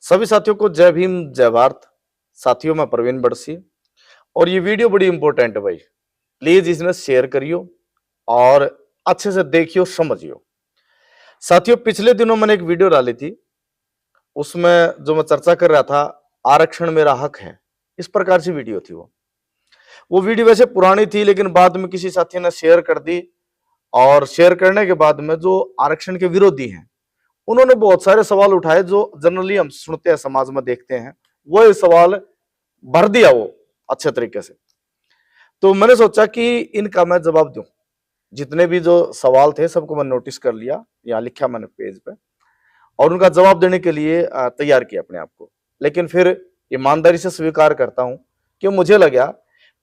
सभी साथियों को जय भीम जय भारत। साथियों मैं प्रवीण बड़सी और ये वीडियो बड़ी इंपॉर्टेंट है भाई। प्लीज इसमें शेयर करियो और अच्छे से देखियो समझियो। साथियों पिछले दिनों मैंने एक वीडियो डाली थी, उसमें जो मैं चर्चा कर रहा था आरक्षण मेरा हक है, इस प्रकार से वीडियो थी। वो वीडियो वैसे पुरानी थी लेकिन बाद में किसी साथी ने शेयर कर दी और शेयर करने के बाद में जो आरक्षण के विरोधी हैं उन्होंने बहुत सारे सवाल उठाए जो जनरली हम सुनते हैं, समाज में देखते हैं। वो ये सवाल भर दिया वो अच्छे तरीके से। तो मैंने सोचा कि इनका मैं जवाब दूं। जितने भी जो सवाल थे सबको मैंने नोटिस कर लिया, या लिखा मैंने पेज पे, और उनका जवाब देने के लिए तैयार किया अपने आप को। लेकिन फिर ईमानदारी से स्वीकार करता हूं कि मुझे लगा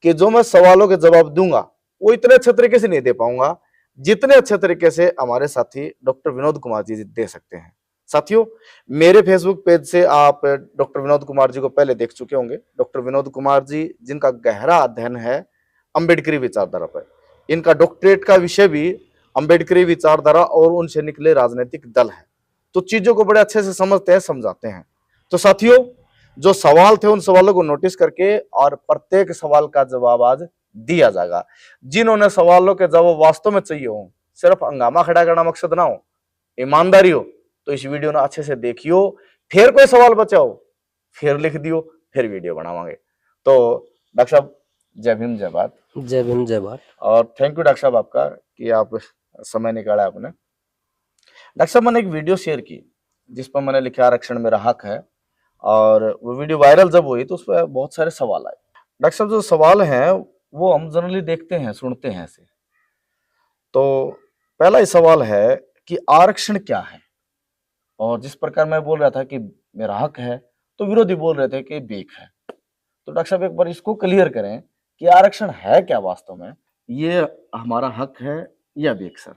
कि जो मैं सवालों के जवाब दूंगा वो इतने अच्छे तरीके से नहीं दे पाऊंगा जितने अच्छे तरीके से हमारे साथी डॉक्टर विनोद कुमार जी दे सकते हैं। साथियों, मेरे फेसबुक पेज से आप डॉक्टर विनोद कुमार जी को पहले देख चुके होंगे। डॉक्टर विनोद कुमार जी जिनका गहरा अध्ययन है अंबेडकरी विचारधारा पर, इनका डॉक्टरेट का विषय भी अंबेडकरी विचारधारा और उनसे निकले राजनीतिक दल है। तो चीजों को बड़े अच्छे से समझते हैं, समझाते हैं। तो साथियों, जो सवाल थे उन सवालों को नोटिस करके और प्रत्येक सवाल का जवाब आज दिया जाएगा। जिन्होंने सवालों के जवाब वास्तव में चाहिए हो, सिर्फ हंगामा खड़ा करना मकसद ना हो, ईमानदारी हो, तो इस वीडियो ने अच्छे से देखियो। फिर कोई सवाल बचाओ फिर लिख दियो, फिर वीडियो बनावांगे। तो डॉक्टर साहब जय भीम जय भारत। जय भीम जय भारत। और थैंक यू डॉक्टर साहब आपका कि आप समय निकाला आपने। डॉक्टर साहब मैंने एक वीडियो शेयर की जिस पर मैंने लिखा आरक्षण मेरा हक है, और वो वीडियो वायरल जब हुई तो उस पर बहुत सारे सवाल आए। डॉक्टर साहब जो सवाल हैं वो हम जनरली देखते हैं, सुनते हैं ऐसे। तो पहला ही सवाल है कि आरक्षण क्या है, और जिस प्रकार मैं बोल रहा था कि मेरा हक है तो विरोधी बोल रहे थे कि भीख है। तो डॉक्टर साहब एक बार इसको क्लियर करें कि आरक्षण है क्या वास्तव में, ये हमारा हक है या भीख सर?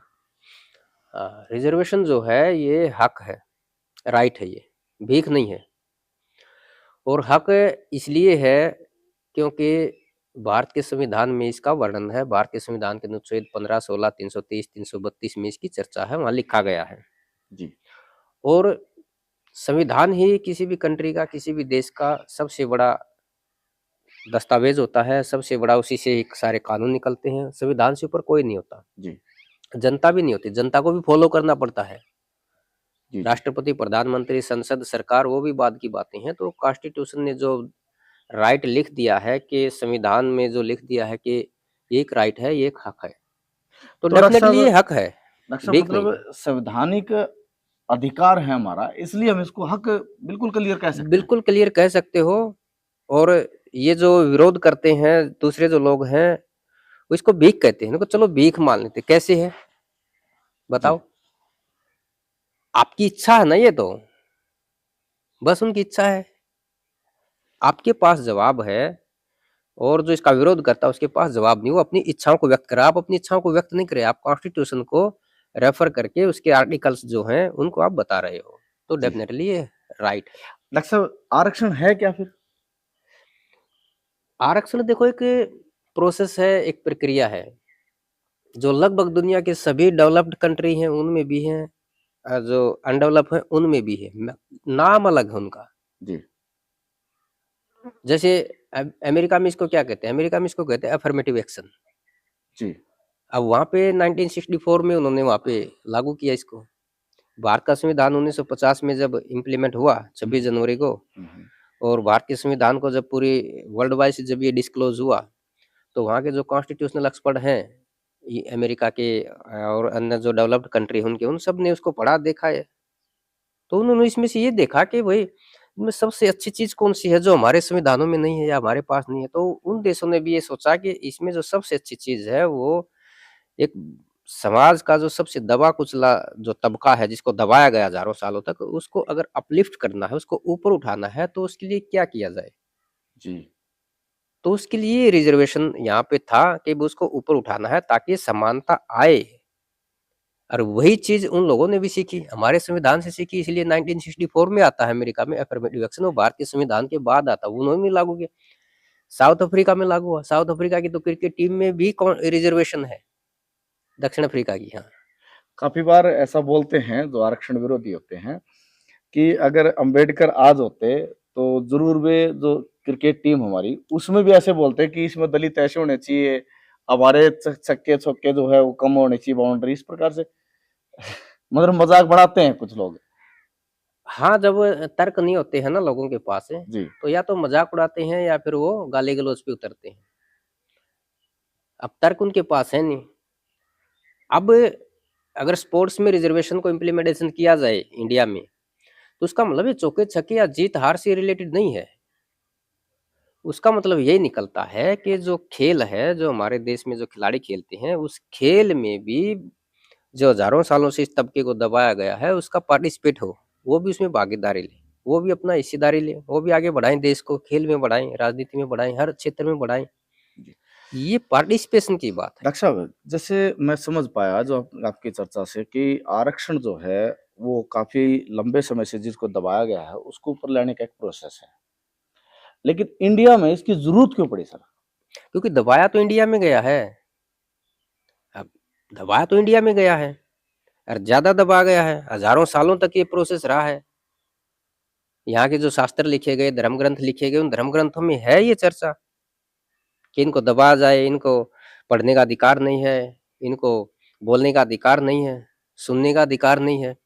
रिजर्वेशन जो है ये हक है, राइट है, ये भीख नहीं है। और हक इसलिए है क्योंकि भारत के संविधान में इसका वर्णन है। भारत के संविधान के अनुच्छेद 15, 16, 323, 332 में इसकी चर्चा है, वहां लिखा गया है जी। और संविधान ही किसी भी कंट्री का, किसी भी देश का सबसे बड़ा दस्तावेज होता है, सबसे बड़ा उसी से सारे कानून निकलते हैं। संविधान से ऊपर कोई नहीं होता जी। जनता भी नहीं होती, जनता को भी फॉलो करना पड़ता है। जी। राष्ट्रपति, प्रधानमंत्री, संसद, सरकार, वो भी बाद की बातें हैं। तो कॉन्स्टिट्यूशन ने जो राइट लिख दिया है, कि संविधान में जो लिख दिया है कि ये एक राइट है, ये एक हक है, तो डेफिनेटली ये हक है, डॉक्टर साहब भीख नहीं है। मतलब संवैधानिक अधिकार है हमारा, इसलिए हम इसको हक बिल्कुल क्लियर कह सकते हैं। बिल्कुल क्लियर कह सकते हो। और ये जो विरोध करते हैं दूसरे जो लोग हैं, वो इसको भीख कहते हैं। इनको चलो भीख मान लेते, कैसे है बताओ? आपकी इच्छा है ना, ये तो बस उनकी इच्छा है, आपके पास जवाब है। और जो इसका विरोध करता है उसके पास जवाब नहीं, वो अपनी इच्छाओं को व्यक्त करे। आप अपनी इच्छाओं को व्यक्त नहीं करे, आप कॉन्स्टिट्यूशन को रेफर करके उसके आर्टिकल्स जो हैं उनको आप बता रहे हो, तो डेफिनेटली ये राइट है। डॉक्टर साहब आरक्षण है क्या फिर? आरक्षण देखो एक प्रोसेस है, एक प्रक्रिया है जो लगभग दुनिया के सभी डेवलप्ड कंट्री हैं उनमें भी है, जो अनडेवलप है उनमें भी है, नाम अलग है उनका। जी। जैसे अमेरिका में इसको क्या कहते हैं? अमेरिका में इसको कहते हैं अफर्मेटिव एक्शन। जी। अब वहां पे 1964 में उन्होंने वहां पे लागू किया इसको। भारत का संविधान 1950 में जब इम्प्लीमेंट हुआ 26 जनवरी को, और भारत के संविधान को जब पूरी वर्ल्ड वाइड से जब ये डिस्क्लोज हुआ, तो वहाँ के जो कॉन्स्टिट्यूशनल एक्सपर्ट हैं ये अमेरिका के और अन्य जो डेवलप्ड कंट्री उनके, उन सब ने उसको पढ़ा, देखा है। तो उन्होंने इसमें से ये देखा कि भाई इनमें सबसे अच्छी चीज कौन सी है जो हमारे संविधानों में नहीं है या हमारे पास नहीं है। तो उन देशों ने भी ये सोचा कि इसमें जो सबसे अच्छी चीज है वो एक समाज का जो सबसे दबा कुचला जो तबका है, जिसको दबाया गया हजारों सालों तक, उसको अगर अपलिफ्ट करना है, उसको ऊपर उठाना है, तो उसके लिए क्या किया जाए। जी। तो उसके लिए रिजर्वेशन यहाँ पे था कि उसको ऊपर उठाना है ताकि समानता आए। और वही चीज उन लोगों ने भी सीखी, हमारे संविधान से सीखी, इसलिए 1964 में आता है अमेरिका में अफर्मेटिव एक्शन, और भारतीय संविधान के बाद आता है, उन्होंने लागू किया। साउथ अफ्रीका में लागू हुआ। साउथ अफ्रीका की तो क्रिकेट टीम में भी रिजर्वेशन है, दक्षिण अफ्रीका की। हाँ, काफी बार ऐसा बोलते हैं जो आरक्षण विरोधी होते हैं कि अगर अंबेडकर आज होते तो जरूर वे जो क्रिकेट टीम हमारी उसमें भी ऐसे बोलते कि इसमें दलित ऐसे होने चाहिए, हमारे छक्के चौके जो है वो कम होने चाहिए, बाउंड्री इस प्रकार से मतलब मजाक बनाते हैं कुछ लोग। हाँ, जब तर्क नहीं होते हैं ना लोगों के पास है, जी तो या तो मजाक उड़ाते हैं या फिर वो गाली गलौज पे उतरते हैं। अब तर्क उनके पास है नहीं। अब अगर स्पोर्ट्स में रिजर्वेशन को इम्प्लीमेंटेशन किया जाए इंडिया में, तो उसका मतलब ये चौके छक्के या जीत हार से रिलेटेड नहीं है। उसका मतलब यही निकलता है कि जो खेल है, जो हमारे देश में जो खिलाड़ी खेलते हैं, उस खेल में भी जो हजारों सालों से इस तबके को दबाया गया है, उसका पार्टिसिपेट हो, वो भी उसमें भागीदारी ले, वो भी अपना हिस्सेदारी ले, वो भी आगे बढ़ाएं, देश को खेल में बढ़ाएं, राजनीति में बढ़ाएं, हर क्षेत्र में बढ़ाएं। जी। ये पार्टिसिपेशन की बात है। डॉक्टर साहब जैसे मैं समझ पाया जो आपकी चर्चा से कि आरक्षण जो है वो काफी लंबे समय से जिसको दबाया गया है उसको ऊपर लाने का एक प्रोसेस है, लेकिन इंडिया में इसकी जरूरत क्यों पड़ी सर? क्योंकि दबाया तो इंडिया में गया है। अब दबाया तो इंडिया में गया है और ज्यादा दबा गया है, हजारों सालों तक ये प्रोसेस रहा है। यहाँ के जो शास्त्र लिखे गए, धर्म ग्रंथ लिखे गए, उन धर्म ग्रंथों में है ये चर्चा कि इनको दबाया जाए, इनको पढ़ने का अधिकार नहीं है, इनको बोलने का अधिकार नहीं है, सुनने का अधिकार नहीं है।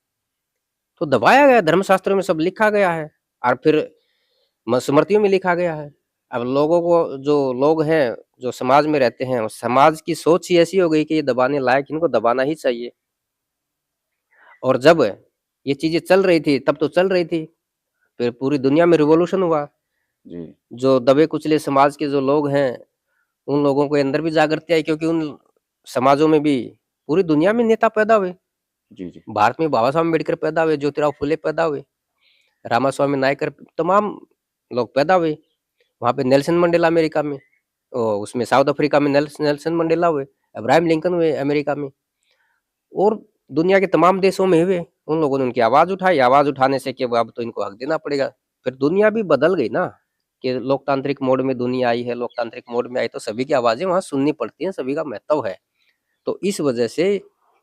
तो दबाया गया, धर्मशास्त्रों में सब लिखा गया है और फिर स्मृतियों में लिखा गया है। अब लोगों को, जो लोग हैं, जो समाज में रहते हैं, समाज की सोच ही ऐसी हो गई कि ये दबाने लायक, इनको दबाना ही चाहिए। और जब ये चीजें चल रही थी तब तो चल रही थी, फिर पूरी दुनिया में रिवॉल्यूशन हुआ। जी जो दबे कुचले समाज के जो लोग हैं, उन लोगों के अंदर भी जागृति आई, क्योंकि उन समाजों में भी पूरी दुनिया में नेता पैदा हुए। जी जी भारत में बाबा साहब अम्बेडकर पैदा हुए, ज्योतिराव फुले पैदा हुए, रामास्वामी नायकर, तमाम लोग पैदा हुए। वहाँ पे नेल्सन मंडेला अमेरिका में, उसमें साउथ अफ्रीका में नेल्सन मंडेला हुए, अब्राहम लिंकन हुए अमेरिका में, और दुनिया के तमाम देशों में हुए। उन लोगों ने उनकी आवाज उठाई, आवाज उठाने से कि अब तो इनको हक देना पड़ेगा। फिर दुनिया भी बदल गई ना, कि लोकतांत्रिक मोड में दुनिया आई है, लोकतांत्रिक मोड में आई तो सभी की आवाजें वहां सुननी पड़ती हैं, सभी का महत्व है। तो इस वजह से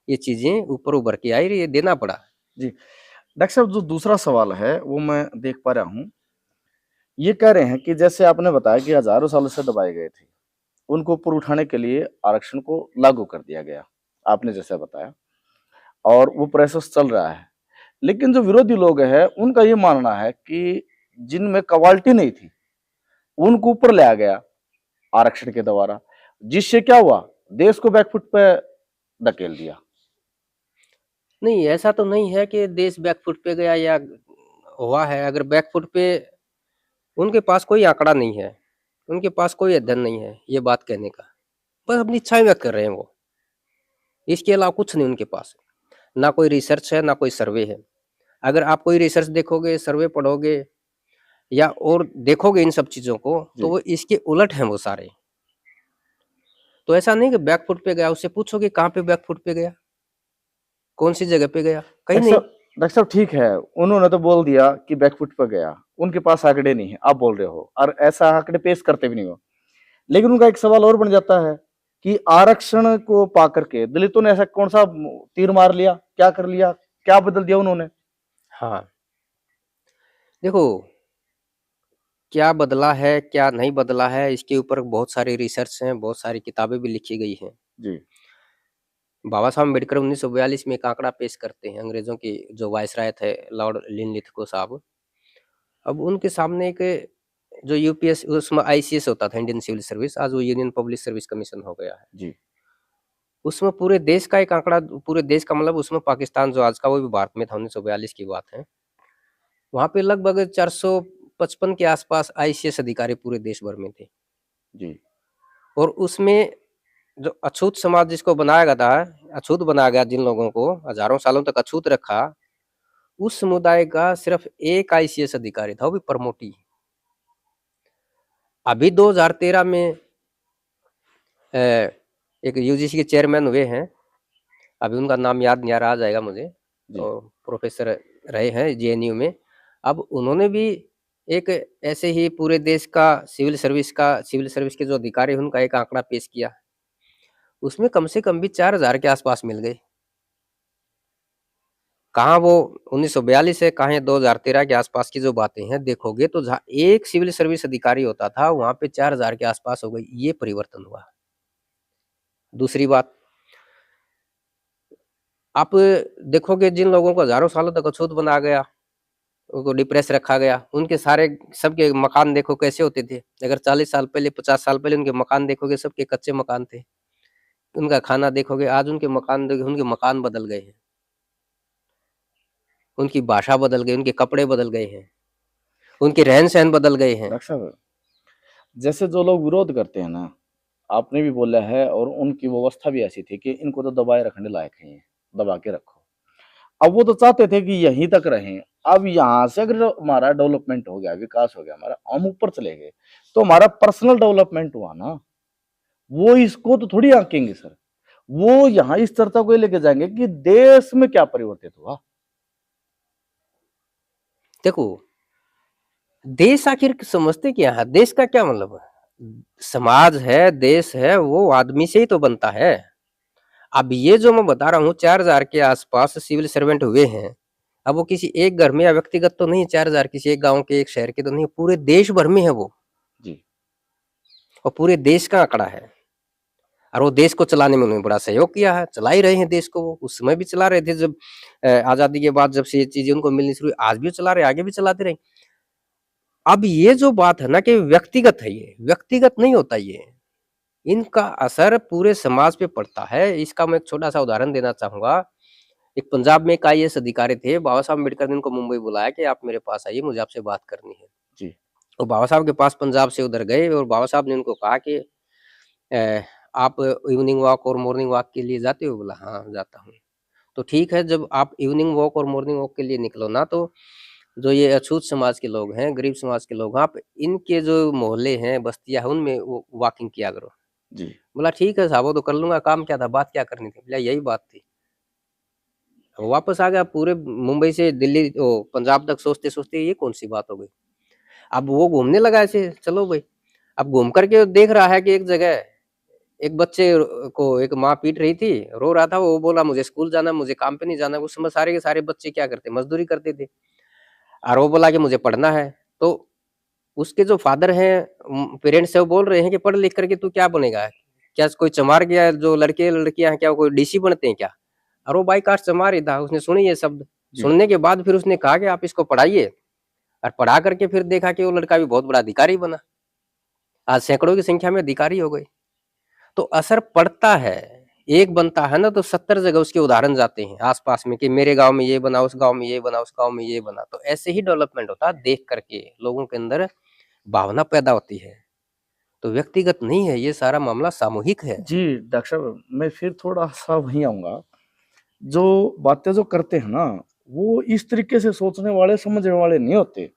ये चीजें ऊपर उभर के आई, ये देना पड़ा। जी। डॉक्टर साहब जो दूसरा सवाल है वो मैं देख पा रहा हूँ, ये कह रहे हैं कि जैसे आपने बताया कि हजारों सालों से दबाए गए थे, उनको ऊपर उठाने के लिए आरक्षण को लागू कर दिया गया, आपने जैसा बताया, और वो प्रोसेस चल रहा है। लेकिन जो विरोधी लोग हैं उनका ये मानना है कि जिनमें क्वालिटी नहीं थी उनको ऊपर लाया गया आरक्षण के द्वारा, जिससे क्या हुआ, देश को बैकफुट पे धकेल दिया। नहीं, ऐसा तो नहीं है कि देश बैकफुट पे गया या हुआ है। अगर बैकफुट पे, उनके पास कोई आंकड़ा नहीं है, उनके पास कोई अध्ययन नहीं है ये बात कहने का, बस अपनी इच्छाएं व्यक्त कर रहे हैं वो। इसके अलावा कुछ नहीं उनके पास, ना कोई रिसर्च है, ना कोई सर्वे है। अगर आप कोई रिसर्च देखोगे, सर्वे पढ़ोगे या और देखोगे इन सब चीजों को, तो जी वो इसके उलट हैं वो सारे। तो ऐसा नहीं कि बैकफुट पे गया, उससे पूछो कि कहाँ पे बैकफुट पे गया, कौन सी जगह पे गया, कहीं नहीं। डॉक्टर साहब ठीक है, उन्होंने तो बोल दिया कि बैकफुट पर गया, उनके पास आंकड़े नहीं है, आप बोल रहे हो, और ऐसा आंकड़े पेश करते भी नहीं हो। लेकिन उनका एक सवाल और बन जाता है कि आरक्षण को पा करके दलितों ने ऐसा कौन सा तीर मार लिया, क्या कर लिया, क्या बदल दिया उन्होंने? हाँ, देखो, क्या बदला है क्या नहीं बदला है, इसके ऊपर बहुत सारी रिसर्च हैं, बहुत सारी किताबें भी लिखी गई हैं। जी बाबा साहब अम्बेडकर 1942 में एक आंकड़ा पेश करते हैं, अंग्रेजों की जो वायसराय थे लॉर्ड लिनलिथगो साहब। अब उनके सामने एक, जो यूपीएस, उसमें आईसीएस होता था, इंडियन सिविल सर्विस, आज वो यूनियन पब्लिक सर्विस कमीशन हो गया है। जी उसमें पूरे देश का एक आंकड़ा, पूरे देश का मतलब उसमें पाकिस्तान जो आज का, वो भी भारत में था, 1942 की बात है। वहां पे लगभग 455 के आसपास आईसीएस अधिकारी पूरे देश भर में थे। जी और उसमें जो अछूत समाज जिसको बनाया गया था, अछूत बनाया गया, जिन लोगों को हजारों सालों तक अछूत रखा, उस समुदाय का सिर्फ एक आईसीएस अधिकारी था, वो भी प्रमोटी। अभी 2013 में एक यूजीसी के चेयरमैन हुए हैं, अभी उनका नाम याद नहीं आ रहा, आ जाएगा मुझे, जी तो प्रोफेसर रहे हैं जेएनयू में। अब उन्होंने भी एक ऐसे ही पूरे देश का सिविल सर्विस के जो अधिकारी हैं, उनका एक आंकड़ा पेश किया। उसमें कम से कम भी 4000 के आसपास मिल गए। कहाँ वो 1942 है, कहाँ ये 2013 के आसपास की जो बातें हैं देखोगे तो जहाँ एक सिविल सर्विस अधिकारी होता था वहां पे 4000 के आसपास हो गई। ये परिवर्तन हुआ। दूसरी बात, आप देखोगे जिन लोगों को हजारों सालों तक अछूत बना गया, उनको डिप्रेस रखा गया, उनके सारे सबके मकान देखो कैसे होते थे। अगर 40 साल पहले 50 साल पहले उनके मकान देखोगे सबके कच्चे मकान थे। उनका खाना देखोगे, आज उनके मकान देखो, उनके मकान बदल गए हैं, उनकी भाषा बदल गई, उनके कपड़े बदल गए हैं, उनके रहन सहन बदल गए हैं। डॉक्टर साहब, जैसे जो लोग विरोध करते हैं ना, आपने भी बोला है, और उनकी व्यवस्था भी ऐसी थी कि इनको तो दबाए रखने लायक है, दबा के रखो। अब वो तो चाहते थे कि यहीं तक रहें। अब यहाँ से अगर हमारा डेवलपमेंट हो गया, विकास हो गया हमारा, हम ऊपर चले गए, तो हमारा पर्सनल डेवलपमेंट हुआ ना, वो इसको तो थोड़ी आंकेंगे सर। वो यहाँ इस चर्चा को लेके जाएंगे कि देश में क्या परिवर्तित हुआ। देखो, देश आखिर समझते क्या है? देश का क्या मतलब है? समाज है, देश है, वो आदमी से ही तो बनता है। अब ये जो मैं बता रहा हूँ 4000 के आसपास सिविल सर्वेंट हुए हैं। अब वो किसी एक घर में या व्यक्तिगत तो नहीं, 4000 किसी एक गांव के एक शहर के तो नहीं, पूरे देश भर में है वो जी। और पूरे देश का आंकड़ा है। और वो देश को चलाने में उन्होंने बड़ा सहयोग किया है, चला ही रहे हैं देश को। वो उस समय भी चला रहे थे जब आजादी के बाद जब से ये चीजें उनको मिलनी शुरू हुई, आज भी चला रहे, आगे भी चलाते रहे। अब ये जो बात है ना कि व्यक्तिगत है, ये व्यक्तिगत नहीं होता, ये इनका असर पूरे समाज पे पड़ता है। इसका मैं एक छोटा सा उदाहरण देना चाहूंगा। एक पंजाब में एक IAS अधिकारी थे, बाबा साहब अम्बेडकर ने उनको मुंबई बुलाया कि आप मेरे पास आइए, मुझे आपसे बात करनी है। जी। और बाबा साहब के पास पंजाब से उधर गए और बाबा साहब ने उनको कहा कि आप इवनिंग वॉक और मॉर्निंग वॉक के लिए जाते हो? बोला हाँ जाता हूँ। तो ठीक है, जब आप इवनिंग वॉक और मॉर्निंग वॉक के लिए निकलो ना, तो जो ये अछूत समाज के लोग हैं, गरीब समाज के लोग हैं, आप इनके जो मोहल्ले हैं, बस्तियां हैं, उनमें वॉकिंग किया करो। जी। बोला ठीक है साहब, वो तो कर लूंगा, काम क्या था, बात क्या करनी थी? बोला यही बात थी। वो वापस आ गया, पूरे मुंबई से दिल्ली पंजाब तक सोचते सोचते ये कौन सी बात हो गई। अब वो घूमने लगा ऐसे, चलो भाई। अब घूम करके देख रहा है कि एक जगह एक बच्चे को एक माँ पीट रही थी, रो रहा था, वो बोला मुझे स्कूल जाना, मुझे काम पे नहीं जाना। उस समय सारे के सारे बच्चे क्या करते, मजदूरी करते थे। और वो बोला कि मुझे पढ़ना है। तो उसके जो फादर हैं, पेरेंट्स है, वो बोल रहे हैं कि पढ़ लिख करके तू क्या बनेगा? क्या कोई चमार गया? जो लड़के लड़कियां हैं क्या कोई DC बनते हैं क्या? और वो बाई कास्ट चमार ही था। उसने सुनी ये शब्द, सुनने के बाद फिर उसने कहा कि आप इसको पढ़ाइए। और पढ़ा करके फिर देखा कि वो लड़का भी बहुत बड़ा अधिकारी बना। आज सैकड़ों की संख्या में अधिकारी हो गए। तो असर पड़ता है। एक बनता है ना तो 70 जगह उसके उदाहरण जाते हैं आसपास में कि मेरे गांव में ये बना, उस गांव में ये बना, उस गांव में ये बना। तो ऐसे ही डेवलपमेंट होता है, देख करके लोगों के अंदर भावना पैदा होती है। तो व्यक्तिगत नहीं है, ये सारा मामला सामूहिक है। जी डॉक्टर साहब, मैं फिर थोड़ा सा वहीं आऊंगा। जो बातें जो करते हैं ना, वो इस तरीके से सोचने वाले, समझने वाले नहीं होते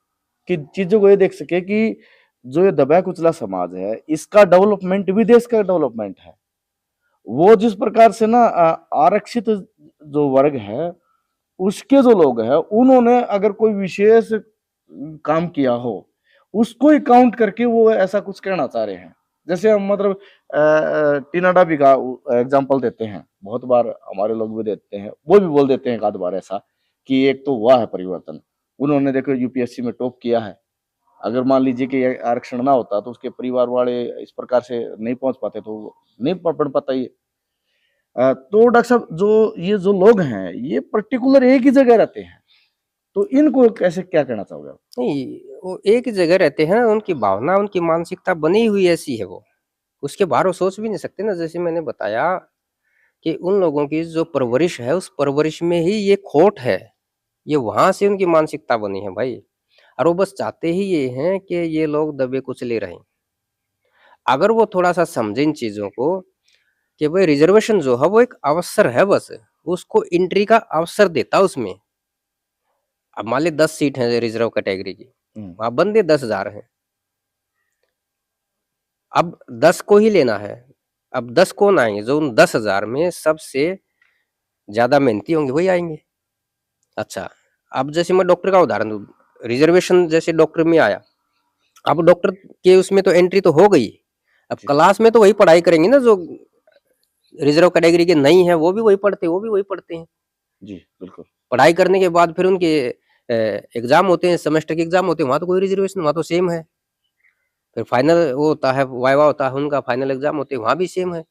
कि चीजों को ये देख सके कि जो ये दबा कुचला समाज है, इसका डेवलपमेंट भी देश का डेवलपमेंट है। वो जिस प्रकार से ना आरक्षित जो वर्ग है, उसके जो लोग हैं, उन्होंने अगर कोई विशेष काम किया हो, उसको ही काउंट करके वो ऐसा कुछ कहना चाह रहे हैं। जैसे हम मतलब टीना डाबी का एग्जांपल देते हैं, बहुत बार हमारे लोग भी देते हैं, वो भी बोल देते हैं एक आध बार ऐसा कि एक तो हुआ है परिवर्तन, उन्होंने देखो यूपीएससी में टॉप किया है। अगर मान लीजिए कि ये आरक्षण ना होता तो उसके परिवार वाले इस प्रकार से नहीं पहुंच पाते, तो नहीं पढ़ पाता ये। तो डॉक्टर साहब, जो ये जो लोग हैं, ये पर्टिकुलर एक ही जगह रहते हैं, तो इनको कैसे क्या कहना चाहोगे आप? नहीं, वो एक ही जगह रहते हैं, उनकी भावना, उनकी मानसिकता बनी हुई ऐसी है, वो उसके बाहर वो सोच भी नहीं सकते ना। जैसे मैंने बताया कि उन लोगों की जो परवरिश है, उस परवरिश में ही ये खोट है, ये वहां से उनकी मानसिकता बनी है भाई। और वो बस चाहते ही ये हैं कि ये लोग दबे कुचले रहें। अगर वो थोड़ा सा समझे इन चीजों को कि भाई रिजर्वेशन जो है वो एक अवसर है, बस उसको एंट्री का अवसर देता है उसमें। अब मान ली 10 सीट है रिजर्व कैटेगरी की, वहां बंदे 10,000 हैं। अब 10 को ही लेना है। अब 10 कौन आएंगे? जो उन 10,000 में सबसे ज्यादा मेहनती होंगे वही आएंगे। अच्छा, अब जैसे मैं डॉक्टर का उदाहरण दूं, रिजर्वेशन जैसे डॉक्टर में आया, अब डॉक्टर के उसमें तो एंट्री तो हो गई। अब क्लास में तो वही पढ़ाई करेंगे ना जो रिजर्व कैटेगरी के नहीं है, वो भी वही पढ़ते हैं, वो भी वही पढ़ते हैं। जी, बिल्कुल। पढ़ाई करने के बाद फिर उनके एग्जाम होते हैं, सेमेस्टर के एग्जाम होते हैं, वहां तो कोई रिजर्वेशन, वहां तो सेम है। फिर फाइनल वो होता है, वाइवा होता है उनका, फाइनल एग्जाम होते हैं, वहां भी सेम है।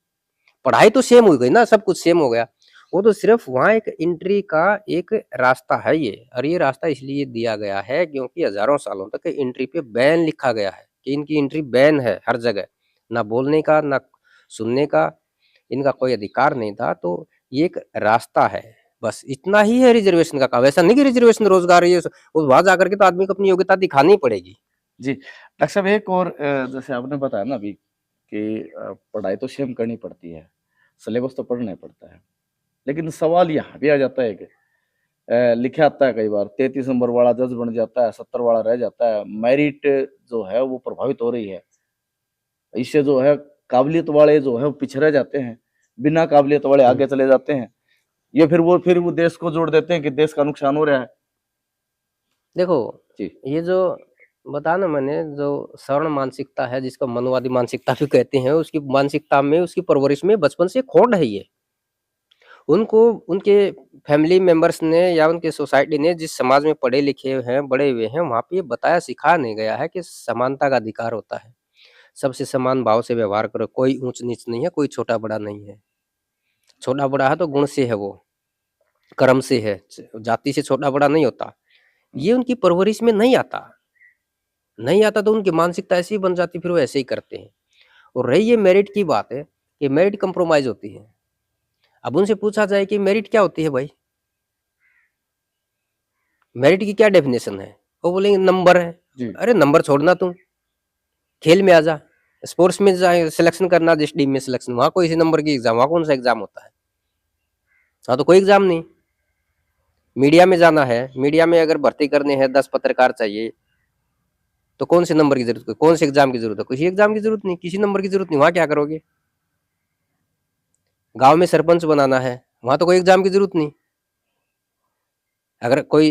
पढ़ाई तो सेम हो गई ना, सब कुछ सेम हो गया। वो तो सिर्फ वहां एक एंट्री का एक रास्ता है ये, और ये रास्ता इसलिए दिया गया है क्योंकि हजारों सालों तक एंट्री पे बैन लिखा गया है कि इनकी एंट्री बैन है हर जगह, ना बोलने का ना सुनने का, इनका कोई अधिकार नहीं था। तो ये एक रास्ता है, बस इतना ही है रिजर्वेशन का काम। ऐसा नहीं कि रिजर्वेशन रोजगार, ये वहां जाकर के तो आदमी को अपनी योग्यता दिखानी पड़ेगी। जी, डॉक्टर साहब एक और जैसे आपने बताया ना अभी कि पढ़ाई तो सेम करनी पड़ती है, सिलेबस तो पढ़ना ही पड़ता है। लेकिन सवाल यहाँ भी आ जाता है कि लिखा आता है कई बार 33 नंबर वाला जज बन जाता है, 70 वाला रह जाता है। मेरिट जो है वो प्रभावित हो रही है। इससे जो है काबिलियत वाले जो है वो पीछे रह जाते हैं, बिना काबिलियत वाले आगे चले जाते हैं। ये फिर वो देश को जोड़ देते हैं कि देश का नुकसान हो रहा है। देखो, जी, ये जो बताया ना मैंने, जो सवर्ण मानसिकता है, जिसको मनोवादी मानसिकता भी कहते हैं, उसकी मानसिकता में, उसकी परवरिश में बचपन से खोट है ये। उनको उनके फैमिली मेंबर्स ने या उनके सोसाइटी ने, जिस समाज में पढ़े लिखे हैं, बड़े हुए हैं, वहाँ पे ये बताया सिखाया नहीं गया है कि समानता का अधिकार होता है। सबसे समान भाव से व्यवहार करो, कोई ऊंच नीच नहीं है, कोई छोटा बड़ा नहीं है। छोटा बड़ा है तो गुण से है, वो कर्म से है, जाति से छोटा बड़ा नहीं होता। ये उनकी परवरिश में नहीं आता, नहीं आता तो उनकी मानसिकता ऐसी बन जाती, फिर वो ऐसे ही करते हैं। और रही ये मेरिट की बात है कि मेरिट कंप्रोमाइज होती है। अब उनसे पूछा जाए कि मेरिट क्या होती है भाई, मेरिट की क्या डेफिनेशन है, वो बोलेंगे नंबर है। जी। अरे नंबर छोड़ना, तुम खेल में आ जा, स्पोर्ट्स में जा, सिलेक्शन करना, जिस टीम में सिलेक्शन, वहां कोई सी नंबर की एग्जाम, वहां कौन सा एग्जाम होता है, वहां तो कोई एग्जाम नहीं। मीडिया में जाना है, मीडिया में अगर भर्ती करने हैं, 10 पत्रकार चाहिए, तो कौन से नंबर की जरूरत है, कौन से एग्जाम की जरूरत है, किसी एग्जाम की जरूरत नहीं, किसी नंबर की जरूरत नहीं, वहां क्या करोगे। गांव में सरपंच बनाना है, वहां तो कोई एग्जाम की जरूरत नहीं। अगर कोई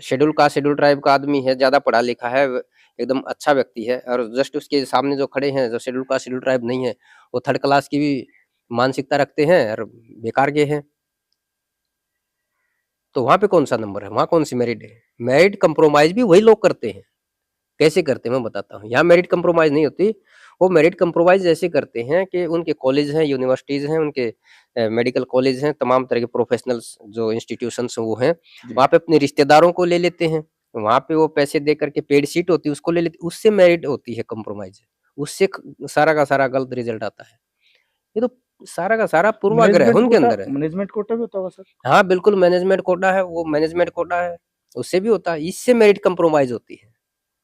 शेड्यूल कास्ट शेड्यूल ट्राइब का आदमी है, ज्यादा पढ़ा लिखा है, एकदम अच्छा व्यक्ति है, और जस्ट उसके सामने जो खड़े हैं, जो शेड्यूल कास्ट शेड्यूल ट्राइब नहीं है, वो थर्ड क्लास की भी मानसिकता रखते हैं और बेकार के हैं, तो वहां पे कौन सा नंबर है, वहां कौन सी मेरिट है। मेरिट कंप्रोमाइज भी वही लोग करते हैं। कैसे करते हैं मैं बताता हूँ। यहाँ मेरिट कंप्रोमाइज नहीं होती, वो मेरिट कंप्रोमाइज ऐसे करते हैं कि उनके कॉलेज हैं, यूनिवर्सिटीज हैं, उनके मेडिकल कॉलेज हैं, तमाम तरह के प्रोफेशनल्स जो इंस्टीट्यूशंस वो हैं, वहाँ पे अपने रिश्तेदारों को ले लेते हैं, वहाँ पे वो पैसे दे करके पेड सीट होती है उसको ले लेते, उससे मेरिट होती है कंप्रोमाइज, उससे सारा का सारा गलत रिजल्ट आता है। ये तो सारा का सारा पूर्वाग्रह उनके अंदर है। मैनेजमेंट कोटा भी होता होगा सर? हाँ बिल्कुल, मैनेजमेंट कोटा है, वो मैनेजमेंट कोटा है, उससे भी होता है, इससे मेरिट कंप्रोमाइज होती है,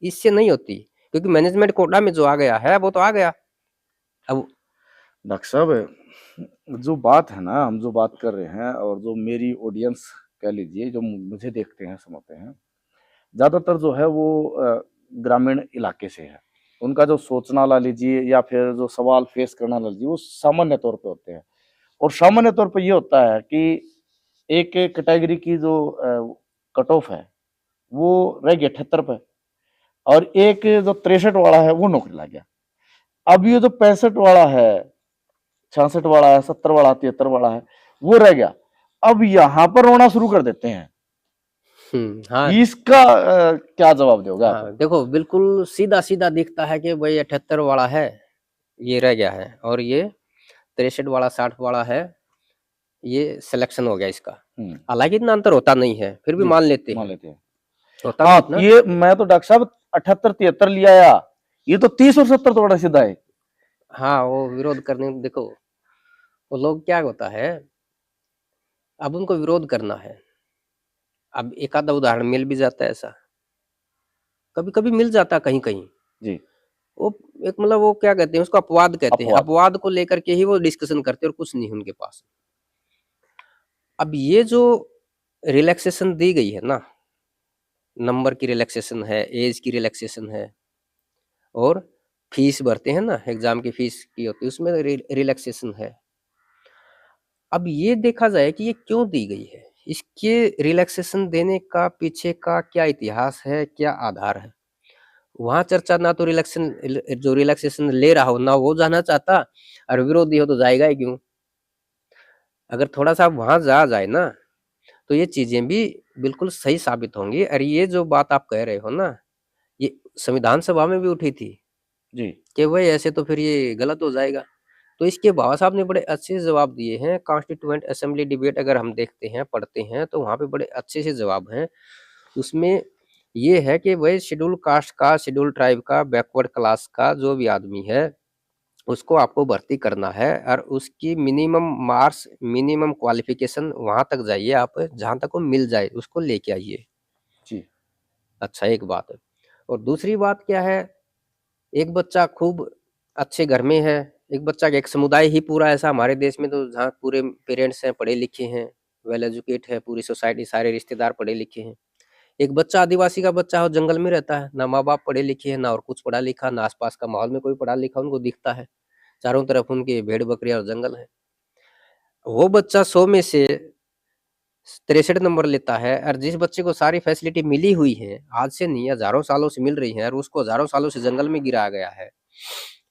इससे नहीं होती, क्योंकि मैनेजमेंट कोटा में जो आ गया है वो तो आ गया। अब डॉक्टर साहब जो बात है ना, हम जो बात कर रहे हैं और जो मेरी ऑडियंस कह लीजिए, जो मुझे देखते हैं समझते हैं, ज्यादातर जो है वो ग्रामीण इलाके से है। उनका जो सोचना ला लीजिए या फिर जो सवाल फेस करना ला लीजिए, वो सामान्य तौर पे होते हैं। और सामान्य तौर पे ये होता है कि एक कैटेगरी की जो कट ऑफ है वो रह गया 78 पे, और एक जो 63 वाला है वो नौकरी लग गया। अब ये जो 65 वाला है, 66 वाला है, 70 वाला, 73 वाला है, वो रह गया। अब यहाँ पर रोना शुरू कर देते हैं। हाँ इसका क्या जवाब दोगे आप? हाँ, देखो बिल्कुल सीधा सीधा दिखता है कि भाई 78 वाला है, ये रह गया है, और ये 63 वाला 60 वाला है, ये सिलेक्शन हो गया इसका। हालांकि इतना अंतर होता नहीं है, फिर भी जी, मान लेते मान हैं, लेते हैं। होता हाँ, नहीं इतना। ये मैं तो डॉक्टर साहब 78 73 लिया आया, ये तो 30 और 70 तो बड़ा सीधा है। हाँ, वो विरोध करने, देखो वो लोग क्या होता है, अब उनको विरोध करना है। अब एक आधा उदाहरण मिल भी जाता है ऐसा, कभी कभी मिल जाता है कहीं कहीं। जी, वो एक मतलब वो क्या कहते हैं उसको, अपवाद कहते हैं, अपवाद। अपवाद को लेकर के ही वो डिस्कशन करते हैं, और कुछ नहीं उनके पास। अब ये जो रिलैक्सेशन दी गई है ना, नंबर की रिलैक्सेशन है, एज की रिलैक्सेशन है, और फीस भरते हैं ना, एग्जाम की फीस की होती है, उसमें रिलैक्सेशन है। अब ये देखा जाए कि ये क्यों दी गई है, इसके रिलैक्सेशन देने का पीछे का क्या इतिहास है, क्या आधार है, वहां चर्चा ना तो रिलैक्सेशन, जो रिलैक्सेशन ले रहा हो ना वो जाना चाहता, और विरोधी हो तो जाएगा ही क्यों। अगर थोड़ा सा वहां जा जाए ना, तो ये चीजें भी बिल्कुल सही साबित होंगी। और ये जो बात आप कह रहे हो ना, ये संविधान सभा में भी उठी थी जी। कि भाई ऐसे तो फिर ये गलत हो जाएगा। तो इसके बाबा साहब ने बड़े अच्छे से जवाब दिए हैं। कॉन्स्टिट्यूएंट असेंबली डिबेट अगर हम देखते हैं, पढ़ते हैं, तो वहाँ पे बड़े अच्छे से जवाब हैं। उसमें ये है कि भाई शेड्यूल कास्ट का, शेड्यूल ट्राइब का, बैकवर्ड क्लास का जो भी आदमी है, उसको आपको भर्ती करना है और उसकी मिनिमम मार्क्स, मिनिमम क्वालिफिकेशन वहां तक जाइए आप, जहां तक वो मिल जाए उसको लेके आइए। जी। अच्छा, एक बात है। और दूसरी बात क्या है, एक बच्चा खूब अच्छे घर में है, एक बच्चा, एक समुदाय ही पूरा ऐसा हमारे देश में, तो जहाँ पूरे पेरेंट्स हैं पढ़े लिखे हैं, वेल एजुकेट है, पूरी सोसाइटी, सारे रिश्तेदार पढ़े लिखे हैं। एक बच्चा आदिवासी का बच्चा हो, जंगल में रहता है, ना माँ बाप पढ़े लिखे हैं, ना और कुछ पढ़ा लिखा, ना आसपास का माहौल में कोई पढ़ा लिखा उनको दिखता है, चारों तरफ उनके भेड़ बकरियां और जंगल है। वो बच्चा 100 में से 63 नंबर लेता है, और जिस बच्चे को सारी फैसिलिटी मिली हुई है, आज से नहीं हजारों सालों से मिल रही है, और उसको हजारों सालों से जंगल में गिराया गया है,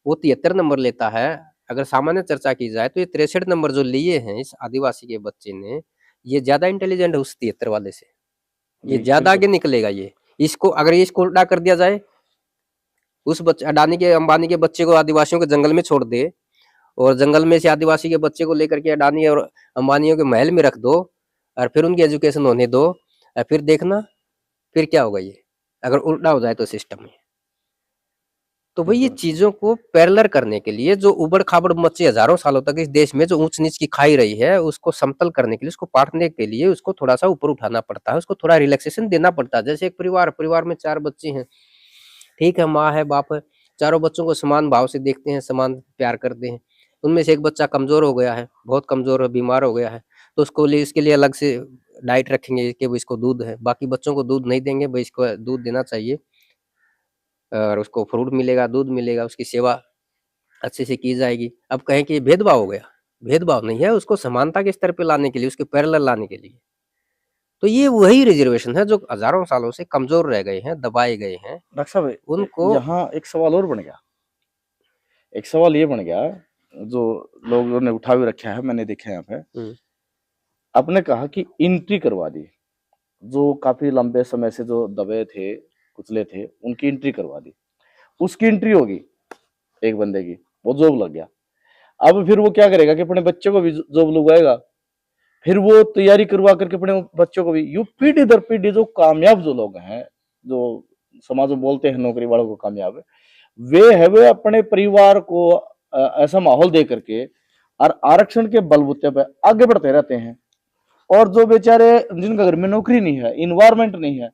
वो 73 नंबर लेता है। अगर सामान्य चर्चा की जाए तो ये 63 नंबर जो लिए हैं इस आदिवासी के बच्चे ने, ये ज्यादा इंटेलिजेंट है उस 73 वाले से, ये जी, ज्यादा बिल्कुल। आगे निकलेगा। ये इसको अगर ये इसको उल्टा कर दिया जाए, उस बच्चे, अडानी के, अंबानी के बच्चे को आदिवासियों के जंगल में छोड़ दे, और जंगल में से आदिवासी के बच्चे को लेकर के अडानी और अंबानियों के महल में रख दो, और फिर उनकी एजुकेशन होने दो, और फिर देखना फिर क्या होगा। ये अगर उल्टा हो जाए तो सिस्टम में, तो भाई ये बिल्कुल। चीजों को पैरेलल करने के लिए, जो उबड़ खाबड़ मची हजारों सालों तक इस देश में, जो ऊंच नीच की खाई रही है, उसको समतल करने के लिए, उसको पाटने के लिए, उसको थोड़ा सा ऊपर उठाना पड़ता है, उसको थोड़ा रिलैक्सेशन देना पड़ता है। जैसे एक परिवार में 4 बच्चे हैं, ठीक है, माँ है, बाप है, चारों बच्चों को समान भाव से देखते हैं, समान प्यार करते हैं। उनमें से एक बच्चा कमजोर हो गया है, बहुत कमजोर है, बीमार हो गया है, तो उसको लिए, इसके लिए अलग से डाइट रखेंगे कि वो इसको दूध है, बाकी बच्चों को दूध नहीं देंगे, भाई इसको दूध देना चाहिए, और उसको फ्रूट मिलेगा, दूध मिलेगा, उसकी सेवा अच्छे से की जाएगी। अब कहें कि ये भेदभाव हो गया, भेदभाव नहीं है, उसको समानता के स्तर पे लाने के लिए, उसके पैरेलल लाने के लिए। तो ये वही रिजर्वेशन है जो हजारों सालों से कमजोर रह गए हैं, दबाए गए हैं, डॉक्टर साहब, उनको। यहाँ एक सवाल और बन गया। एक सवाल ये बन गया, जो लोगों ने उठा भी रखा है, मैंने देखा है यहाँ पे। आपने कहा कि एंट्री करवा दी, जो काफी लंबे समय से जो दबे थे, कुचले थे, उनकी एंट्री करवा दी। उसकी एंट्री होगी एक बंदे की, वो जॉब लग गया। अब फिर वो क्या करेगा कि अपने बच्चे को भी जॉब लगवाएगा, फिर वो तैयारी करवा करके अपने बच्चों को भी, यू पीढ़ी दर पीढ़ी जो कामयाब जो लोग हैं, जो समाज में बोलते हैं नौकरी वालों को कामयाब है, वे अपने परिवार को ऐसा माहौल दे करके और आरक्षण के बलबूते पे आगे बढ़ते रहते हैं। और जो बेचारे जिनका घर में नौकरी नहीं है, इन्वायरमेंट नहीं है,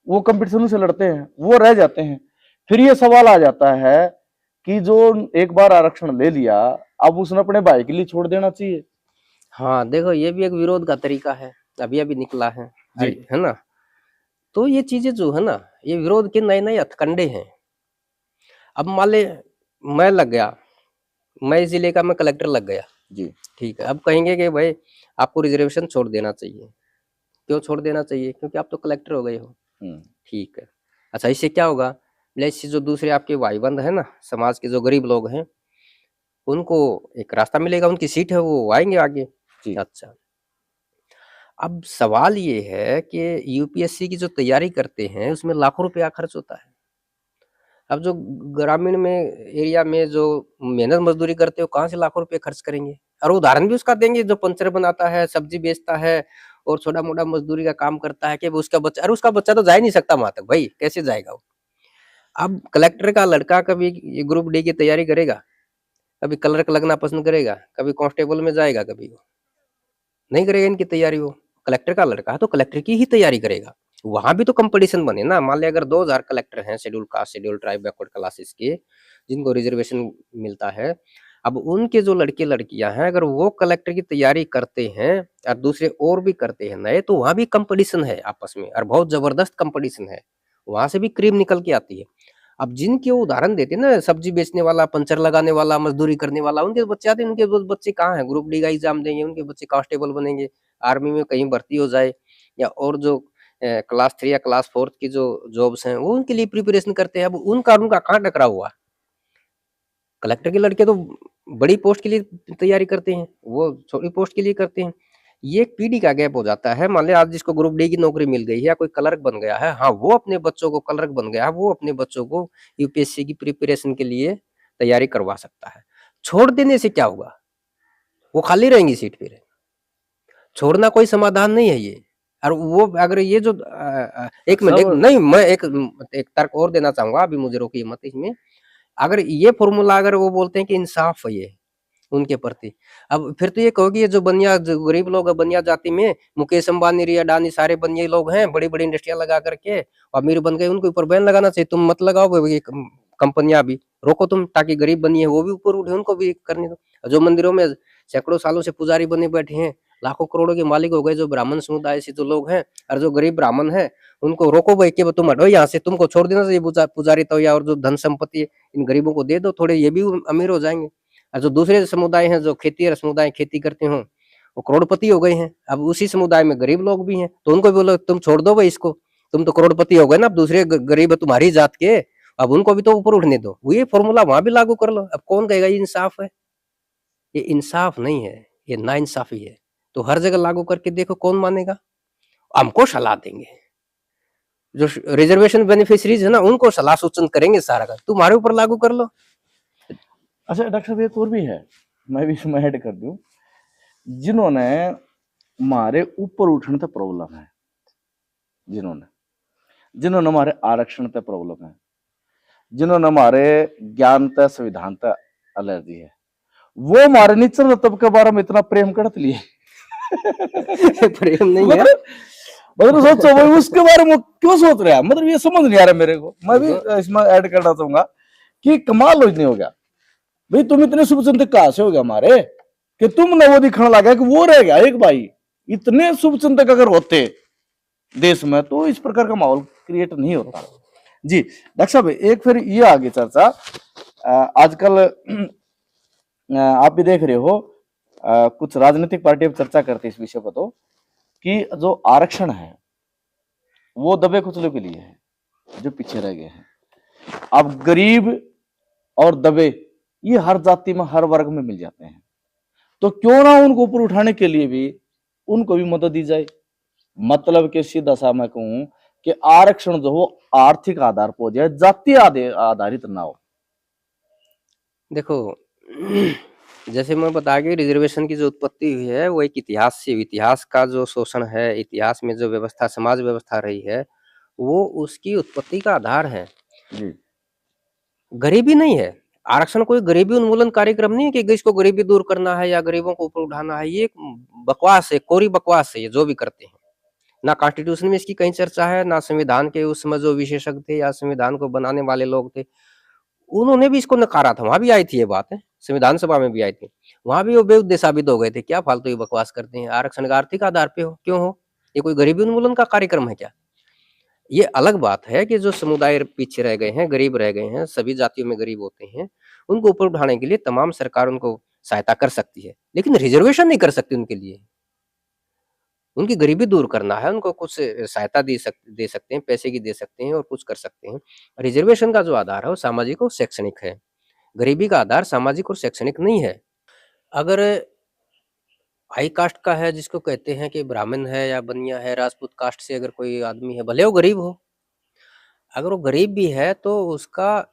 वो कंपटीशन से लड़ते हैं, वो रह जाते हैं। फिर ये सवाल आ जाता है कि जो एक बार आरक्षण ले लिया, अब उसने अपने भाई के लिए छोड़ देना चाहिए। हाँ, देखो ये भी एक विरोध का तरीका है, अभी अभी निकला है, जी। है ना। तो ये चीजें जो है ना, ये विरोध के नए नए हथकंडे हैं। अब मान ले मैं लग गया, मैं इस जिले का मैं कलेक्टर लग गया, जी। ठीक है, अब कहेंगे कि भाई आपको रिजर्वेशन छोड़ देना चाहिए। क्यों छोड़ देना चाहिए? क्योंकि आप तो कलेक्टर हो गए हो, ठीक है। अच्छा, इससे क्या होगा? इससे जो दूसरे आपके भाई बंद है ना, समाज के जो गरीब लोग हैं, उनको एक रास्ता मिलेगा, उनकी सीट है, वो आएंगे आगे। जी। अच्छा, अब सवाल ये है कि यूपीएससी की जो तैयारी करते हैं उसमें लाखों रुपया खर्च होता है। अब जो ग्रामीण में एरिया में जो मेहनत मजदूरी करते हो, कहाँ से लाखों रुपए खर्च करेंगे? और उदाहरण भी उसका देंगे, जो पंचर बनाता है, सब्जी बेचता है, और छोटा मोटा मजदूरी का काम करता है, कि वो उसका बच्चा, अरे उसका बच्चा तो जा ही नहीं सकता वहां तक, भाई कैसे जाएगा वो? अब कलेक्टर का लड़का कभी ये ग्रुप डी की तैयारी करेगा, कभी क्लर्क लगना पसंद करेगा, कभी कांस्टेबल में जाएगा, कभी वो नहीं करेगा इनकी तैयारी। वो कलेक्टर का लड़का है तो कलेक्टर की ही तैयारी करेगा। वहां भी तो कंपटीशन बने ना। मान लिया अगर 2000 कलेक्टर हैं schedule caste, schedule tribe, backward classes के, जिनको रिजर्वेशन मिलता है, अब उनके जो लड़के लड़कियां हैं, अगर वो कलेक्टर की तैयारी करते हैं और दूसरे और भी करते हैं नए, तो वहां भी कंपटीशन है आपस में, और बहुत जबरदस्त कंपटीशन है, वहां से भी क्रीम निकल के आती है। अब जिनके वो उदाहरण देते हैं ना, सब्जी बेचने वाला, पंचर लगाने वाला, मजदूरी करने वाला, उनके बच्चे आते हैं, उनके बच्चे कहाँ हैं? ग्रुप डी का एग्जाम देंगे, उनके बच्चे कांस्टेबल बनेंगे, आर्मी में कहीं भर्ती हो जाए, या और जो क्लास 3 या क्लास 4 की जो जॉब्स हैं, वो उनके लिए प्रिपरेशन करते हैं। अब उनका और उनका कहाँ टकराव हुआ? कलेक्टर के लड़के तो बड़ी पोस्ट के लिए तैयारी करते हैं, वो छोटी पोस्ट के लिए करते हैं। ये एक पीढ़ी का गैप हो जाता है। मान लिया आज जिसको ग्रुप डी की नौकरी मिल गई है या कोई क्लर्क बन गया है, हाँ वो अपने बच्चों को क्लर्क बन गया है, वो अपने बच्चों को यूपीएससी की प्रिपरेशन के लिए तैयारी करवा सकता है। छोड़ देने से क्या होगा, वो खाली रहेंगी सीट फिर। छोड़ना कोई समाधान नहीं है ये। और वो अगर ये जो एक मिनट सब नहीं, मैं एक तर्क और देना चाहूंगा, अभी मुझे रोकिए मत इसमें। अगर ये फॉर्मूला अगर वो बोलते हैं कि इंसाफ है ये उनके प्रति, अब फिर तो ये कहोगे ये जो बनिया जो गरीब लोग है, बनिया जाति में मुकेश अंबानी, रिया अडानी सारे बनिए लोग हैं, बड़ी बड़ी इंडस्ट्रियां लगा करके अमीर बन गए, उनके ऊपर बैन लगाना चाहिए। तुम मत लगाओ भाई, ये कंपनियां भी रोको तुम, ताकि गरीब बनिए वो भी ऊपर उठे, उनको भी करने दो। जो मंदिरों में सैकड़ों सालों से पुजारी बने बैठे हैं, लाखों करोड़ों के मालिक हो गए जो ब्राह्मण समुदाय से जो लोग हैं, और जो गरीब ब्राह्मण है उनको रोको भाई कि तुम हटो यहाँ से, तुमको छोड़ देना चाहिए पुजारी तो, या और जो धन संपत्ति इन गरीबों को दे दो थोड़े, ये भी अमीर हो जाएंगे। और जो दूसरे समुदाय हैं, जो खेती समुदाय खेती करते हो, वो करोड़पति हो गए हैं। अब उसी समुदाय में गरीब लोग भी हैं, तो उनको भी बोलो तुम छोड़ दो भाई इसको, तुम तो करोड़पति हो गए ना, अब दूसरे गरीब है तुम्हारी जात के, अब उनको भी तो ऊपर उठने दो। वो ये फॉर्मूला वहां भी लागू कर लो। अब कौन कहेगा ये इंसाफ है? ये इंसाफ नहीं है, ये नाइंसाफी है। तो हर जगह लागू करके देखो कौन मानेगा। हमको सलाह देंगे, जो रिजर्वेशन बेनिफिशरीज है ना, उनको सलाह सूचन करेंगे सारा का, तुम्हारे ऊपर लागू कर लो। अच्छा डॉक्टर साहब एक और भी है, मैं भी इसमें ऐड कर दूं, जिन्होंने हमारे ऊपर उठने तक प्रॉब्लम है, जिन्होंने हमारे आरक्षण तक प्रॉब्लम है, जिन्होंने हमारे ज्ञान तक संविधान तक एलर्जी है, वो हमारे निचले तबके के बारे में इतना प्रेम करत लिए प्रेम नहीं है, मतलब सोचो भाई उसके बारे में क्यों सोच रहा है, मतलब ये समझ नहीं आ रहा मेरे को। मैं भी इसमें ऐड करना चाहूंगा कि कमाल नहीं हो गया भाई, तुम इतने शुभचिंतक कहां से हो गया हमारे कि तुमने वो दिखने लगा कि वो रह गया एक भाई। इतने शुभचिंतक अगर होते देश में तो इस प्रकार का माहौल क्रिएट नहीं होता। जी डॉक्टर साहब एक फिर ये आगे चर्चा, आजकल आप भी देख रहे हो कुछ राजनीतिक पार्टियां चर्चा करती है इस विषय पर, तो कि जो आरक्षण है वो दबे कुचलों के लिए है जो पीछे रह गए हैं। अब गरीब और दबे ये हर जाति में हर वर्ग में मिल जाते हैं, तो क्यों ना उनको ऊपर उठाने के लिए भी उनको भी मदद दी जाए। मतलब कि सीधा सा मैं कहूं कि आरक्षण जो हो आर्थिक आधार पर हो जाए, जाति आधारित ना हो। देखो जैसे मैं बता गया, रिजर्वेशन की जो उत्पत्ति हुई है वो एक इतिहास से, इतिहास का जो शोषण है, इतिहास में जो व्यवस्था समाज व्यवस्था रही है, वो उसकी उत्पत्ति का आधार है। जी गरीबी नहीं है, आरक्षण कोई गरीबी उन्मूलन कार्यक्रम नहीं है कि इसको गरीबी दूर करना है या गरीबों को ऊपर उठाना है। ये बकवास है, कोरी बकवास है ये जो भी करते हैं। ना कॉन्स्टिट्यूशन में इसकी कहीं चर्चा है, ना संविधान के उस समय जो विशेषज्ञ थे या संविधान को बनाने वाले लोग थे उन्होंने भी इसको नकारा था। वहां भी आई थी ये बात है, संविधान सभा में भी आई थी, वहां भी वो बेउद्देश्य साबित हो गए थे। क्या फालतू ये बकवास करते हैं, आरक्षण का आर्थिक आधार पे हो क्यों हो, ये कोई गरीबी उन्मूलन का कार्यक्रम है क्या? ये अलग बात है कि जो समुदाय पीछे रह गए हैं, गरीब रह गए हैं, सभी जातियों में गरीब होते हैं, उनको ऊपर उठाने के लिए तमाम सरकार उनको सहायता कर सकती है, लेकिन रिजर्वेशन नहीं कर सकती उनके लिए। उनकी गरीबी दूर करना है, उनको कुछ सहायता दे सकते हैं, पैसे की दे सकते हैं और कुछ कर सकते हैं। रिजर्वेशन का जो आधार है वो सामाजिक और शैक्षणिक है, गरीबी का आधार सामाजिक और शैक्षणिक नहीं है। अगर हाई कास्ट का है, जिसको कहते हैं कि ब्राह्मण है या बनिया है, राजपूत कास्ट से अगर कोई आदमी है, भले वो गरीब हो, अगर वो गरीब भी है तो उसका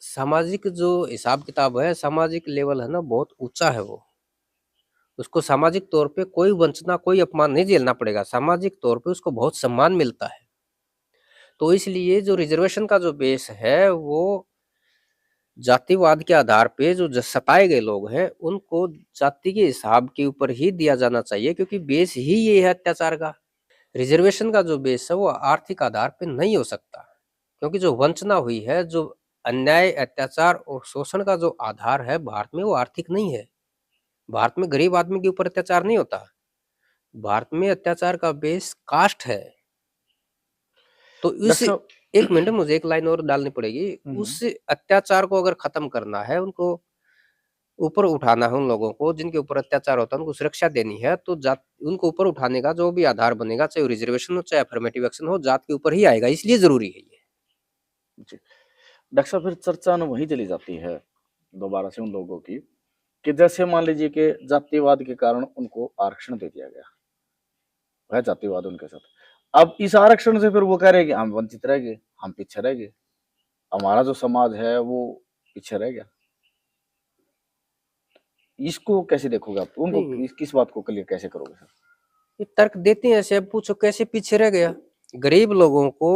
सामाजिक जो हिसाब किताब है, सामाजिक लेवल है ना, बहुत ऊंचा है। वो उसको सामाजिक तौर पे कोई वंचना, कोई अपमान नहीं झेलना पड़ेगा, सामाजिक तौर पे उसको बहुत सम्मान मिलता है। तो इसलिए जो रिजर्वेशन का जो बेस है वो जातिवाद के आधार पे जो सताए गए लोग हैं उनको जाति के हिसाब के ऊपर ही दिया जाना चाहिए, क्योंकि बेस ही ये है अत्याचार का। रिजर्वेशन का जो बेस है वो आर्थिक आधार पे नहीं हो सकता, क्योंकि जो वंचना हुई है, जो अन्याय, अत्याचार और शोषण का जो आधार है भारत में, वो आर्थिक नहीं है। भारत में गरीब आदमी के ऊपर अत्याचार नहीं होता, भारत में अत्याचार का बेस कास्ट है। तो इस एक मिनट मुझे एक लाइन और डालनी पड़ेगी। उस अत्याचार को अगर खत्म करना है, उनको ऊपर उठाना है, उन लोगों को जिनके ऊपर अत्याचार होता है उनको सुरक्षा देनी है, तो जात उनको ऊपर उठाने का जो भी आधार बनेगा, चाहे रिजर्वेशन हो चाहे अफर्मेटिव एक्शन हो, जात के ऊपर ही आएगा, इसलिए जरूरी है ये। जी डॉक्टर साहब फिर चर्चा न वही चली जाती है दोबारा से उन लोगों की कि जैसे मान लीजिए कि जातिवाद के कारण उनको आरक्षण दे दिया गया, है जातिवाद उनके साथ। अब इस आरक्षण से फिर वो कह रहे हैं कि हम वंचित रह गए, हम पीछे रह गए, हमारा जो समाज है वो पीछे रह गया। इसको कैसे देखोगे आप? उनको नहीं, किस बात को क्लियर कैसे करोगे सर? ये तर्क देते हैं ऐसे। अब पूछो कैसे पीछे रह गया? गरीब लोगों को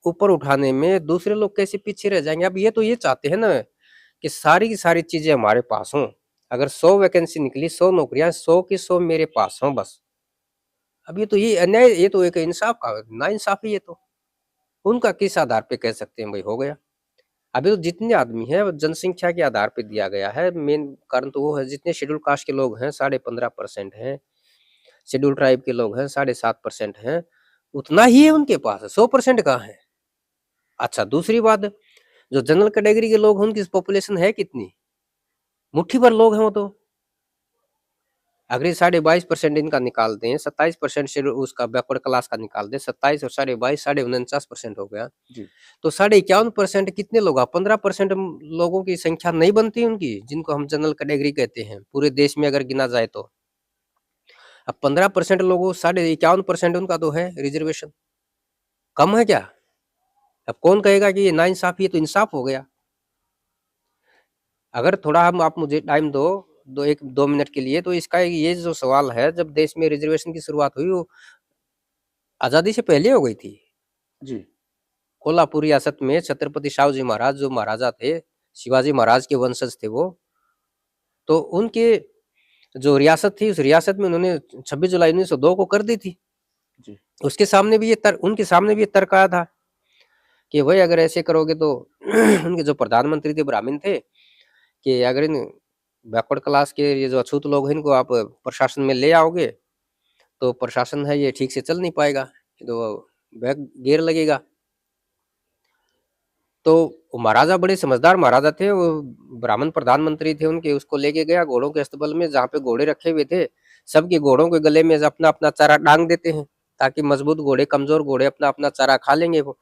ऊपर उठाने में दूसरे लोग कैसे पीछे रह जाएंगे? अब ये तो ये चाहते हैं ना कि सारी की सारी चीजें हमारे पास हों। अगर 100 वैकेंसी निकली, 100 नौकरियां, 100 की 100 मेरे पास हों बस। अब ये तो ये अन्याय, ये तो एक इंसाफ का ना इंसाफी। ये तो उनका किस आधार पे कह सकते हैं भाई हो गया? अभी तो जितने आदमी हैं वो जनसंख्या के आधार पे दिया गया है। मेन कारण तो वो है, जितने शेड्यूल कास्ट के लोग हैं 15.5% हैं, शेड्यूल ट्राइब के लोग हैं 7.5% हैं, उतना ही है उनके पास, 100% कहाँ है? अच्छा, दूसरी बात, जो जनरल कैटेगरी के लोग हैं उनकी पॉपुलेशन है कितनी? मुट्ठी भर लोग हैं वो तो। अगर 22.5% इनका निकाल दें, 27% शेड्यूल उसका बैकवर्ड क्लास का निकाल दें, 27 और 22.5 49% हो गया। जी। तो 51% कितने लोग? 15% लोगों की संख्या नहीं बनती उनकी, जिनको हम जनरल कैटेगरी कहते हैं पूरे देश में अगर गिना जाए तो। अब 15% लोगों 51% उनका तो है रिजर्वेशन, कम है क्या? अब कौन कहेगा कि ये नाइंसाफी है? तो इंसाफ हो गया। अगर थोड़ा हम, आप मुझे टाइम दो, 1-2 मिनट के लिए, तो इसका ये जो सवाल है, जब देश में रिजर्वेशन की शुरुआत हुई वो आजादी से पहले हो गई थी। जी। कोल्हापुर रियासत में छत्रपति शाहू महाराज जो महाराजा थे, शिवाजी महाराज के वंशज थे वो, तो उनके जो रियासत थी, उस रियासत में उन्होंने 26 जुलाई 1902 को कर दी थी। जी। उसके सामने भी ये तर्क, उनके सामने भी ये तर्क आया था कि भाई अगर ऐसे करोगे तो उनके जो प्रधानमंत्री थे ब्राह्मण थे, कि अगर इन बैकवर्ड क्लास के ये जो अछूत लोग हैं इनको आप प्रशासन में ले आओगे तो प्रशासन है ये ठीक से चल नहीं पाएगा, तो बैक गियर लगेगा। तो महाराजा बड़े समझदार महाराजा थे, वो ब्राह्मण प्रधानमंत्री थे उनके, उसको लेके गया घोड़ों के अस्तबल में जहाँ पे घोड़े रखे हुए थे। सबके घोड़ों के गले में अपना अपना चारा टांग देते हैं ताकि मजबूत घोड़े, कमजोर घोड़े अपना अपना चारा खा लेंगे वो।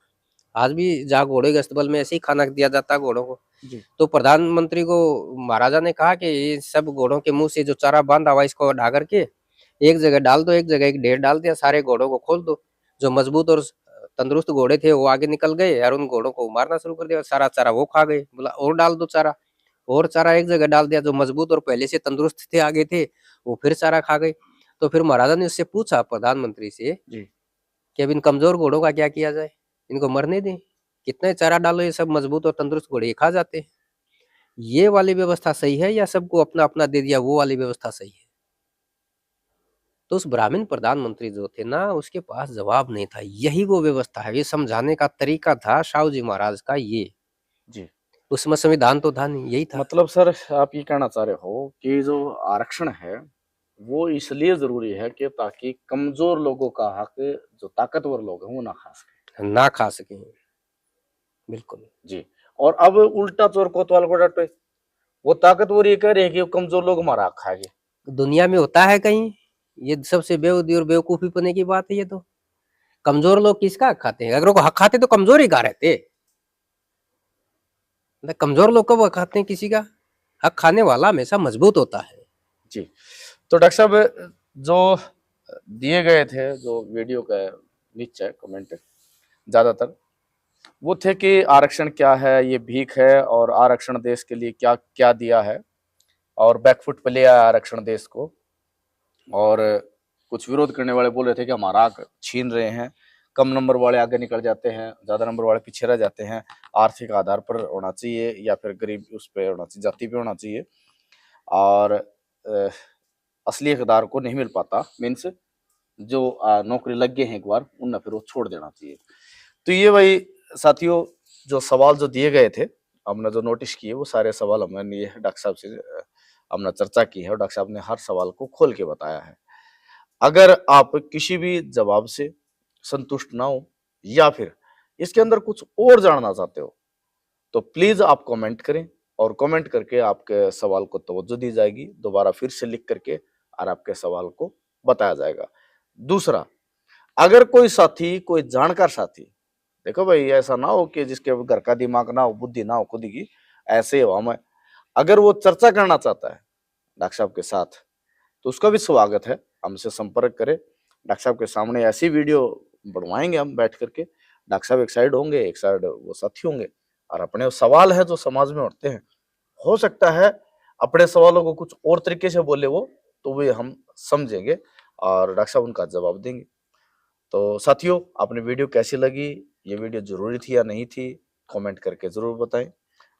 आज भी जहाँ घोड़े के अस्तबल में ऐसे ही खाना दिया जाता है घोड़ों को। जी। तो प्रधानमंत्री को महाराजा ने कहा कि ये सब घोड़ों के मुंह से जो चारा बांधा हुआ इसको हटा करके एक जगह डाल दो, एक जगह एक ढेर डाल दिया, सारे घोड़ों को खोल दो। जो मजबूत और तंदुरुस्त घोड़े थे वो आगे निकल गए और उन घोड़ों को मारना शुरू कर दिया, सारा चारा वो खा गए। बोला और डाल दो चारा, और चारा एक जगह डाल दिया। जो मजबूत और पहले से तंदुरुस्त थे आगे थे, वो फिर चारा खा गए। तो फिर महाराजा ने उससे पूछा प्रधानमंत्री से जी। कि अब इन कमजोर घोड़ों का क्या किया जाए, इनको मरने दें, कितना ही चारा डालो ये सब मजबूत और तंदुरुस्त घोड़े खा जाते हैं। ये वाली व्यवस्था सही है या सबको अपना अपना दे दिया वो वाली व्यवस्था सही है? तो उस ब्राह्मण प्रधानमंत्री जो थे ना, उसके पास जवाब नहीं था। यही वो व्यवस्था है, ये समझाने का तरीका था शाहू जी महाराज का ये। जी। उसमें संविधान तो था नहीं, यही था। मतलब सर आप ये कहना चाह रहे हो कि जो आरक्षण है वो इसलिए जरूरी है कि ताकि कमजोर लोगों का हक जो ताकतवर लोग हैं वो ना खा सके। ना खा सके, बिल्कुल। जी। और अब उल्टा चोर कोतवाल को डटे, वो ताकतवर ये कह रहे हैं कि कमजोर लोग हमारा हक खाएंगे। दुनिया में होता है कहीं? ये सबसे बेहूदी और बेवकूफी पने की बात है ये तो। कमजोर लोग किसका हक खाते हैं? अगर वो हक खाते तो कमजोर ही कहाँ रहते? कमजोर लोग कब हक खाते हैं किसी का? हक खाने वाला हमेशा मजबूत होता है। जी। तो डॉक्टर साहब जो दिए गए थे जो वीडियो का नीचे कमेंट ज्यादातर वो थे कि आरक्षण क्या है, ये भीख है, और आरक्षण देश के लिए क्या क्या दिया है, और बैकफुट पे ले आया आरक्षण देश को। और कुछ विरोध करने वाले बोल रहे थे कि हमारा हक छीन रहे हैं, कम नंबर वाले आगे निकल जाते हैं, ज्यादा नंबर वाले पीछे रह जाते हैं, आर्थिक आधार पर होना चाहिए या फिर गरीब उस पर होना चाहिए, जाति पे होना चाहिए, और असली हकदार को नहीं मिल पाता। मीन्स जो नौकरी लग गए हैं एक बार उनने फिर वो छोड़ देना चाहिए। तो ये वही साथियों जो सवाल जो दिए गए थे हमने जो नोटिस किए वो सारे सवाल हमने ये डॉक्टर साहब से हमने चर्चा की है, और डॉक्टर साहब ने हर सवाल को खोल के बताया है। अगर आप किसी भी जवाब से संतुष्ट ना हो या फिर इसके अंदर कुछ और जानना चाहते हो तो प्लीज आप कमेंट करें, और कमेंट करके आपके सवाल को तवज्जो दी जाएगी, दोबारा फिर से लिख करके और आपके सवाल को बताया जाएगा। दूसरा, अगर कोई साथी, कोई जानकार साथी, देखो भाई ऐसा ना हो कि जिसके घर का दिमाग ना हो, बुद्धि ना हो खुद की, ऐसे हवा में अगर वो चर्चा करना चाहता है डॉक्टर साहब के साथ तो उसका भी स्वागत है, हमसे संपर्क करें। डॉक्टर साहब के सामने ऐसी वीडियो बनवाएंगे हम बैठ करके, डॉक्टर साहब एक साइड होंगे, एक साइड वो साथी होंगे, और अपने सवाल है जो समाज में उठते हैं, हो सकता है अपने सवालों को कुछ और तरीके से बोले वो, तो वे हम समझेंगे और डॉक्टर साहब उनका जवाब देंगे। तो साथियों, आपने वीडियो कैसी लगी, ये वीडियो जरूरी थी या नहीं थी, कमेंट करके जरूर बताएं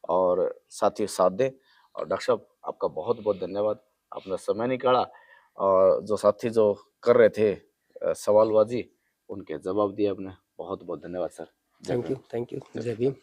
और साथियों साथ दें। और डॉक्टर साहब आपका बहुत बहुत धन्यवाद, आपने समय निकाला और जो साथी जो कर रहे थे सवालबाजी, उनके जवाब दिए आपने। बहुत बहुत धन्यवाद सर। जय भीम। थैंक यू जय भीम।